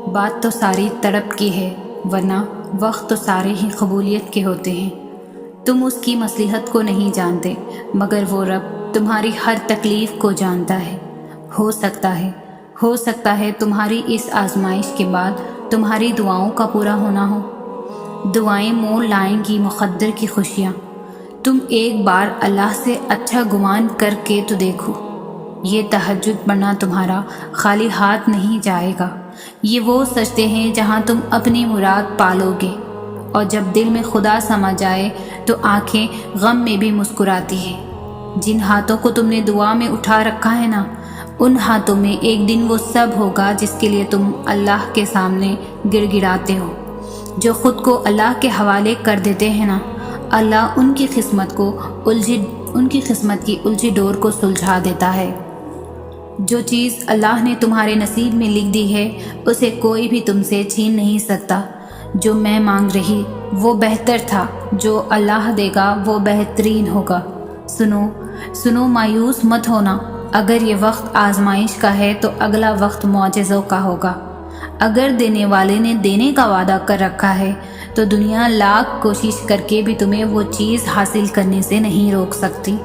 بات تو ساری تڑپ کی ہے، ورنہ وقت تو سارے ہی قبولیت کے ہوتے ہیں۔ تم اس کی مصلحت کو نہیں جانتے، مگر وہ رب تمہاری ہر تکلیف کو جانتا ہے۔ ہو سکتا ہے تمہاری اس آزمائش کے بعد تمہاری دعاؤں کا پورا ہونا ہو۔ دعائیں مول لائیں گی مقدر کی خوشیاں۔ تم ایک بار اللہ سے اچھا گمان کر کے تو دیکھو، یہ تہجد پڑھنا تمہارا خالی ہاتھ نہیں جائے گا۔ یہ وہ سجدے ہیں جہاں تم اپنی مراد پالو گے، اور جب دل میں خدا سما جائے تو آنکھیں غم میں بھی مسکراتی ہیں۔ جن ہاتھوں کو تم نے دعا میں اٹھا رکھا ہے نا، ان ہاتھوں میں ایک دن وہ سب ہوگا جس کے لیے تم اللہ کے سامنے گڑ گڑاتے ہو۔ جو خود کو اللہ کے حوالے کر دیتے ہیں نا، اللہ ان کی قسمت کی الجھی ڈور کو سلجھا دیتا ہے۔ جو چیز اللہ نے تمہارے نصیب میں لکھ دی ہے اسے کوئی بھی تم سے چھین نہیں سکتا۔ جو میں مانگ رہی وہ بہتر تھا، جو اللہ دے گا وہ بہترین ہوگا۔ سنو مایوس مت ہونا۔ اگر یہ وقت آزمائش کا ہے تو اگلا وقت معجزوں کا ہوگا۔ اگر دینے والے نے دینے کا وعدہ کر رکھا ہے تو دنیا لاکھ کوشش کر کے بھی تمہیں وہ چیز حاصل کرنے سے نہیں روک سکتی۔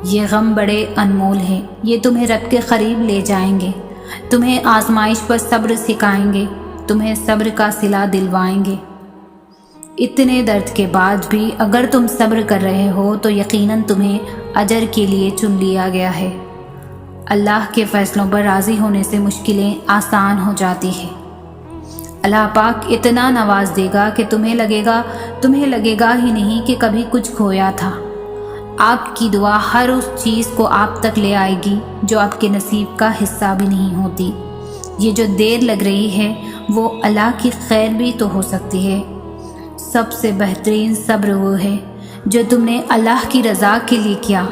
یہ غم بڑے انمول ہیں، یہ تمہیں رب کے قریب لے جائیں گے، تمہیں آزمائش پر صبر سکھائیں گے، تمہیں صبر کا صلہ دلوائیں گے۔ اتنے درد کے بعد بھی اگر تم صبر کر رہے ہو تو یقیناً تمہیں اجر کے لیے چن لیا گیا ہے۔ اللہ کے فیصلوں پر راضی ہونے سے مشکلیں آسان ہو جاتی ہیں۔ اللہ پاک اتنا نواز دے گا کہ تمہیں لگے گا ہی نہیں کہ کبھی کچھ کھویا تھا۔ آپ کی دعا ہر اس چیز کو آپ تک لے آئے گی جو آپ کے نصیب کا حصہ بھی نہیں ہوتی۔ یہ جو دیر لگ رہی ہے وہ اللہ کی خیر بھی تو ہو سکتی ہے۔ سب سے بہترین صبر وہ ہے جو تم نے اللہ کی رضا کے لیے کیا۔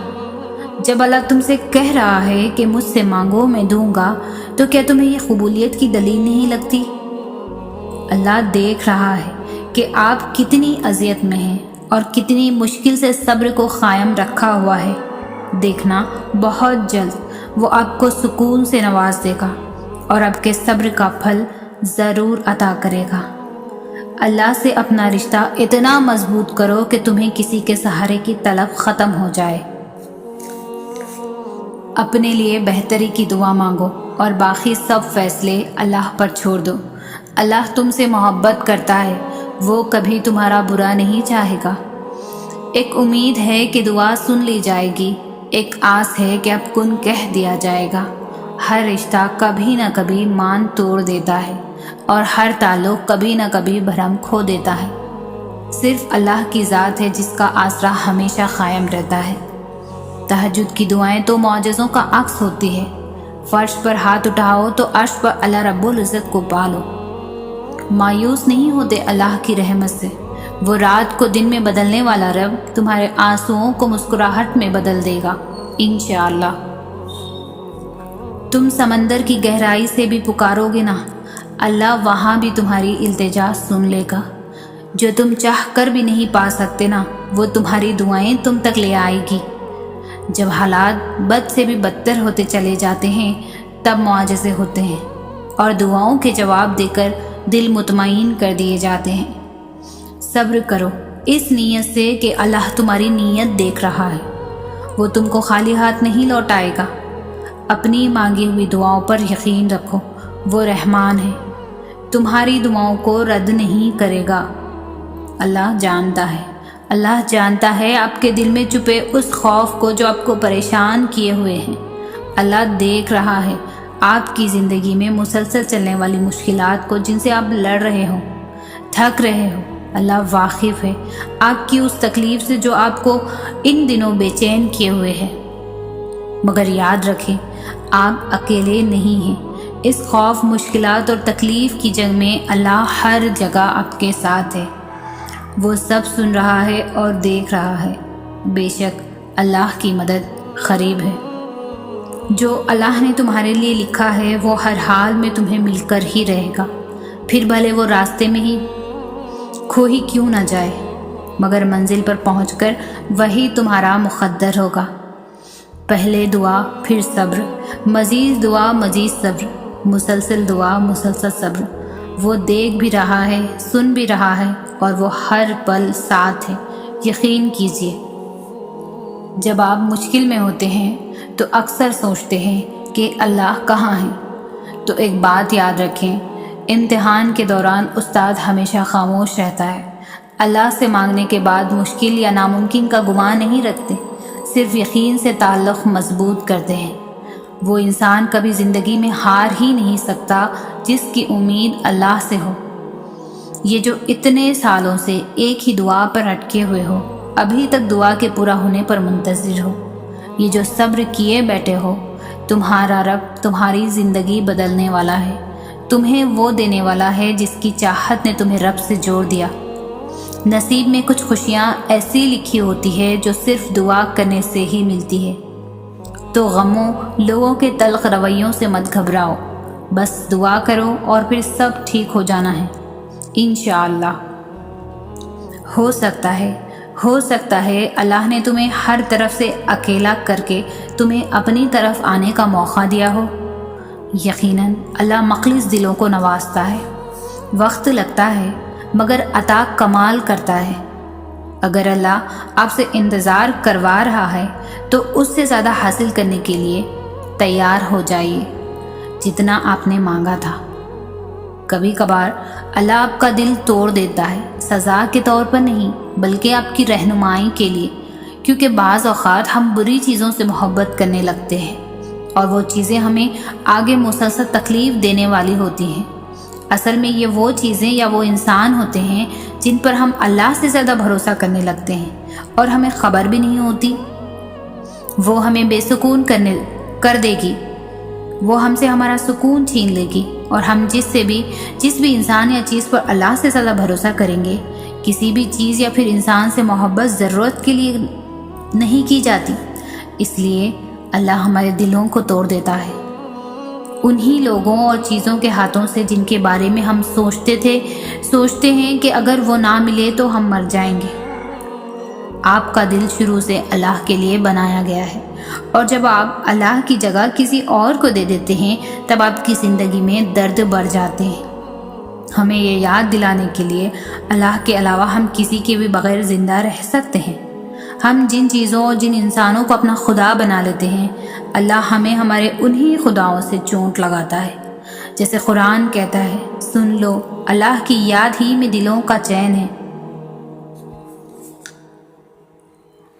جب اللہ تم سے کہہ رہا ہے کہ مجھ سے مانگو میں دوں گا، تو کیا تمہیں یہ قبولیت کی دلیل نہیں لگتی؟ اللہ دیکھ رہا ہے کہ آپ کتنی اذیت میں ہیں اور کتنی مشکل سے صبر کو قائم رکھا ہوا ہے۔ دیکھنا بہت جلد وہ آپ کو سکون سے نواز دے گا اور آپ کے صبر کا پھل ضرور عطا کرے گا۔ اللہ سے اپنا رشتہ اتنا مضبوط کرو کہ تمہیں کسی کے سہارے کی طلب ختم ہو جائے۔ اپنے لیے بہتری کی دعا مانگو اور باقی سب فیصلے اللہ پر چھوڑ دو۔ اللہ تم سے محبت کرتا ہے، وہ کبھی تمہارا برا نہیں چاہے گا۔ ایک امید ہے کہ دعا سن لی جائے گی، ایک آس ہے کہ اب کن کہہ دیا جائے گا۔ ہر رشتہ کبھی نہ کبھی مان توڑ دیتا ہے اور ہر تعلق کبھی نہ کبھی بھرم کھو دیتا ہے۔ صرف اللہ کی ذات ہے جس کا آسرا ہمیشہ قائم رہتا ہے۔ تہجد کی دعائیں تو معجزوں کا عکس ہوتی ہے۔ فرش پر ہاتھ اٹھاؤ تو عرش پر اللہ رب العزت کو پالو۔ مایوس نہیں ہوتے اللہ کی رحمت سے۔ وہ رات کو دن میں بدلنے والا رب تمہارے آنسوؤں کو مسکراہٹ میں بدل دے گا انشاءاللہ۔ تم سمندر کی گہرائی سے بھی پکارو گے نا، اللہ وہاں بھی تمہاری التجا سن لے گا۔ جو تم چاہ کر بھی نہیں پا سکتے نا، وہ تمہاری دعائیں تم تک لے آئے گی۔ جب حالات بد سے بھی بدتر ہوتے چلے جاتے ہیں تب معجزے ہوتے ہیں اور دعاؤں کے جواب دے کر دل مطمئن کر دیے جاتے ہیں۔ صبر کرو اس نیت سے کہ اللہ تمہاری نیت دیکھ رہا ہے، وہ تم کو خالی ہاتھ نہیں لوٹائے گا۔ اپنی مانگی ہوئی دعاؤں پر یقین رکھو، وہ رحمان ہے، تمہاری دعاؤں کو رد نہیں کرے گا۔ اللہ جانتا ہے آپ کے دل میں چھپے اس خوف کو جو آپ کو پریشان کیے ہوئے ہیں۔ اللہ دیکھ رہا ہے آپ کی زندگی میں مسلسل چلنے والی مشکلات کو جن سے آپ لڑ رہے ہو، تھک رہے ہو۔ اللہ واقف ہے آپ کی اس تکلیف سے جو آپ کو ان دنوں بے چین کیے ہوئے ہے۔ مگر یاد رکھیں آپ اکیلے نہیں ہیں۔ اس خوف، مشکلات اور تکلیف کی جنگ میں اللہ ہر جگہ آپ کے ساتھ ہے۔ وہ سب سن رہا ہے اور دیکھ رہا ہے۔ بے شک اللہ کی مدد قریب ہے۔ جو اللہ نے تمہارے لیے لکھا ہے وہ ہر حال میں تمہیں مل کر ہی رہے گا، پھر بھلے وہ راستے میں ہی کھو ہی کیوں نہ جائے، مگر منزل پر پہنچ کر وہی تمہارا مقدر ہوگا۔ پہلے دعا پھر صبر، مزید دعا مزید صبر، مسلسل دعا، مسلسل صبر۔ وہ دیکھ بھی رہا ہے، سن بھی رہا ہے، اور وہ ہر پل ساتھ ہے، یقین کیجیے۔ جب آپ مشکل میں ہوتے ہیں تو اکثر سوچتے ہیں کہ اللہ کہاں ہے؟ تو ایک بات یاد رکھیں، امتحان کے دوران استاد ہمیشہ خاموش رہتا ہے۔ اللہ سے مانگنے کے بعد مشکل یا ناممکن کا گمان نہیں رکھتے، صرف یقین سے تعلق مضبوط کرتے ہیں۔ وہ انسان کبھی زندگی میں ہار ہی نہیں سکتا جس کی امید اللہ سے ہو۔ یہ جو اتنے سالوں سے ایک ہی دعا پر اٹکے ہوئے ہو، ابھی تک دعا کے پورا ہونے پر منتظر ہو، یہ جو صبر کیے بیٹھے ہو، تمہارا رب تمہاری زندگی بدلنے والا ہے، تمہیں وہ دینے والا ہے جس کی چاہت نے تمہیں رب سے جوڑ دیا۔ نصیب میں کچھ خوشیاں ایسی لکھی ہوتی ہے جو صرف دعا کرنے سے ہی ملتی ہے۔ تو غموں، لوگوں کے تلخ رویوں سے مت گھبراؤ، بس دعا کرو اور پھر سب ٹھیک ہو جانا ہے انشاءاللہ۔ ہو سکتا ہے اللہ نے تمہیں ہر طرف سے اکیلا کر کے تمہیں اپنی طرف آنے کا موقع دیا ہو۔ یقیناً اللہ مخلص دلوں کو نوازتا ہے، وقت لگتا ہے مگر عطا کمال کرتا ہے۔ اگر اللہ آپ سے انتظار کروا رہا ہے تو اس سے زیادہ حاصل کرنے کے لیے تیار ہو جائیے جتنا آپ نے مانگا تھا۔ کبھی کبھار اللہ آپ کا دل توڑ دیتا ہے، سزا کے طور پر نہیں بلکہ آپ کی رہنمائی کے لیے، کیونکہ بعض اوقات ہم بری چیزوں سے محبت کرنے لگتے ہیں اور وہ چیزیں ہمیں آگے مسلسل تکلیف دینے والی ہوتی ہیں۔ اصل میں یہ وہ چیزیں یا وہ انسان ہوتے ہیں جن پر ہم اللہ سے زیادہ بھروسہ کرنے لگتے ہیں اور ہمیں خبر بھی نہیں ہوتی۔ وہ ہمیں بے سکون کر دے گی، وہ ہم سے ہمارا سکون چھین لے گی، اور ہم جس بھی انسان یا چیز پر اللہ سے زیادہ بھروسہ کریں گے، کسی بھی چیز یا پھر انسان سے محبت ضرورت کے لیے نہیں کی جاتی، اس لیے اللہ ہمارے دلوں کو توڑ دیتا ہے انہی لوگوں اور چیزوں کے ہاتھوں سے جن کے بارے میں ہم سوچتے ہیں کہ اگر وہ نہ ملے تو ہم مر جائیں گے۔ آپ کا دل شروع سے اللہ کے لیے بنایا گیا ہے، اور جب آپ اللہ کی جگہ کسی اور کو دے دیتے ہیں تب آپ کی زندگی میں درد بڑھ جاتے ہیں۔ ہمیں یہ یاد دلانے کے لیے اللہ کے علاوہ ہم کسی کے بھی بغیر زندہ رہ سکتے ہیں۔ ہم جن چیزوں اور جن انسانوں کو اپنا خدا بنا لیتے ہیں، اللہ ہمیں ہمارے انہی خداؤں سے چونٹ لگاتا ہے۔ جیسے قرآن کہتا ہے، سن لو اللہ کی یاد ہی میں دلوں کا چین ہے،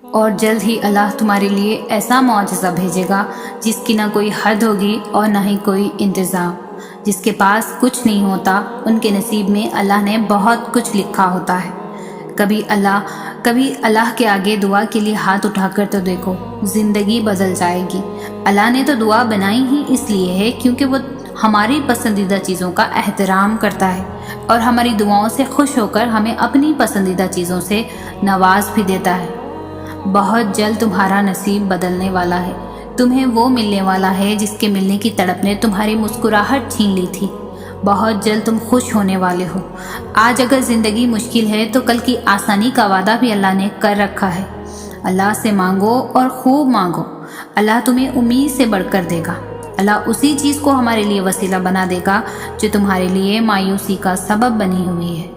اور جلد ہی اللہ تمہارے لیے ایسا معجزہ بھیجے گا جس کی نہ کوئی حد ہوگی اور نہ ہی کوئی انتظام۔ جس کے پاس کچھ نہیں ہوتا ان کے نصیب میں اللہ نے بہت کچھ لکھا ہوتا ہے۔ کبھی اللہ کے آگے دعا کے لیے ہاتھ اٹھا کر تو دیکھو، زندگی بدل جائے گی۔ اللہ نے تو دعا بنائی ہی اس لیے ہے کیونکہ وہ ہماری پسندیدہ چیزوں کا احترام کرتا ہے اور ہماری دعاؤں سے خوش ہو کر ہمیں اپنی پسندیدہ چیزوں سے نواز بھی دیتا ہے۔ بہت جلد تمہارا نصیب بدلنے والا ہے، تمہیں وہ ملنے والا ہے جس کے ملنے کی تڑپ نے تمہاری مسکراہٹ چھین لی تھی۔ بہت جلد تم خوش ہونے والے ہو۔ آج اگر زندگی مشکل ہے تو کل کی آسانی کا وعدہ بھی اللہ نے کر رکھا ہے۔ اللہ سے مانگو اور خوب مانگو، اللہ تمہیں امید سے بڑھ کر دے گا۔ اللہ اسی چیز کو ہمارے لیے وسیلہ بنا دے گا جو تمہارے لیے مایوسی کا سبب بنی ہوئی ہے۔